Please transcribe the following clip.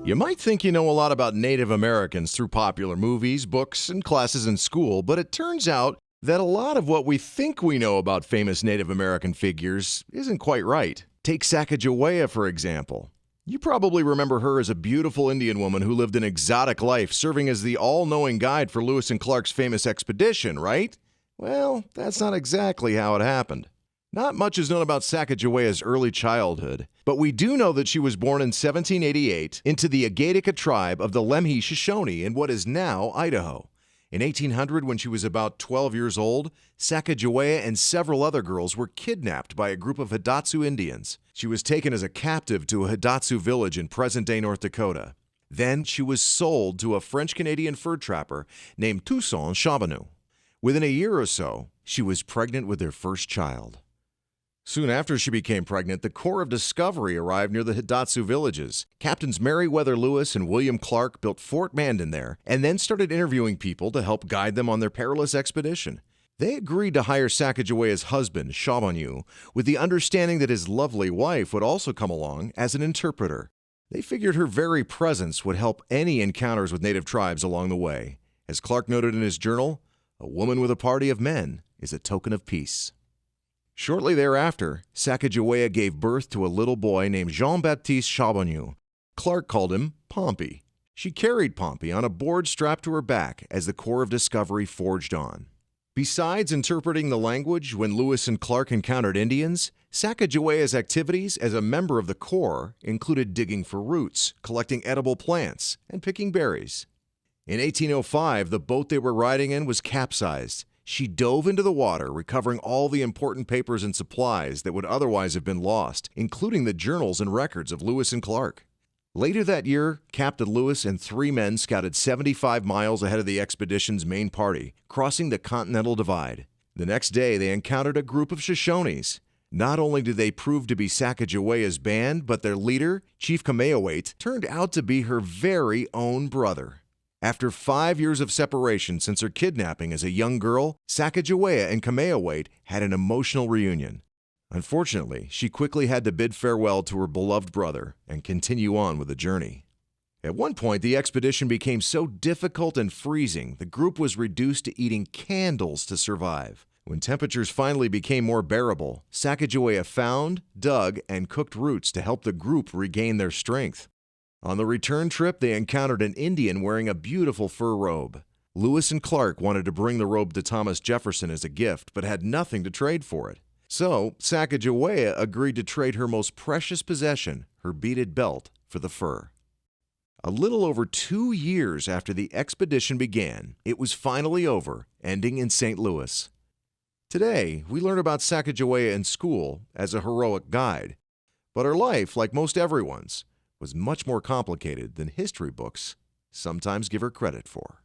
You might think you know a lot about Native Americans through popular movies, books, and classes in school, but it turns out that a lot of what we think we know about famous Native American figures isn't quite right. Take Sacajawea, for example. You probably remember her as a beautiful Indian woman who lived an exotic life, serving as the all-knowing guide for Lewis and Clark's famous expedition, right? Well, that's not exactly how it happened. Not much is known about Sacagawea's early childhood, but we do know that she was born in 1788 into the Agatica tribe of the Lemhi Shoshone in what is now Idaho. In 1800, when she was about 12 years old, Sacajawea and several other girls were kidnapped by a group of Hidatsu Indians. She was taken as a captive to a Hidatsu village in present-day North Dakota. Then she was sold to a French-Canadian fur trapper named Toussaint Charbonneau. Within a year or so, she was pregnant with their first child. Soon after she became pregnant, the Corps of Discovery arrived near the Hidatsu villages. Captains Meriwether Lewis and William Clark built Fort Mandan there and then started interviewing people to help guide them on their perilous expedition. They agreed to hire Sacagawea's husband, Charbonneau, with the understanding that his lovely wife would also come along as an interpreter. They figured her very presence would help any encounters with native tribes along the way. As Clark noted in his journal, "A woman with a party of men is a token of peace." Shortly thereafter, Sacajawea gave birth to a little boy named Jean-Baptiste Charbonneau. Clark called him Pompey. She carried Pompey on a board strapped to her back as the Corps of Discovery forged on. Besides interpreting the language when Lewis and Clark encountered Indians, Sacagawea's activities as a member of the Corps included digging for roots, collecting edible plants, and picking berries. In 1805, the boat they were riding in was capsized. She dove into the water, recovering all the important papers and supplies that would otherwise have been lost, including the journals and records of Lewis and Clark. Later that year, Captain Lewis and 3 men scouted 75 miles ahead of the expedition's main party, crossing the Continental Divide. The next day, they encountered a group of Shoshones. Not only did they prove to be Sacagawea's band, but their leader, Chief Kameawait, turned out to be her very own brother. After 5 years of separation since her kidnapping as a young girl, Sacajawea and Kameawait had an emotional reunion. Unfortunately, she quickly had to bid farewell to her beloved brother and continue on with the journey. At one point, the expedition became so difficult and freezing, the group was reduced to eating candles to survive. When temperatures finally became more bearable, Sacajawea found, dug, and cooked roots to help the group regain their strength. On the return trip, they encountered an Indian wearing a beautiful fur robe. Lewis and Clark wanted to bring the robe to Thomas Jefferson as a gift, but had nothing to trade for it. So, Sacajawea agreed to trade her most precious possession, her beaded belt, for the fur. A little over 2 years after the expedition began, it was finally over, ending in St. Louis. Today, we learn about Sacajawea in school as a heroic guide, but her life, like most everyone's, was much more complicated than history books sometimes give her credit for.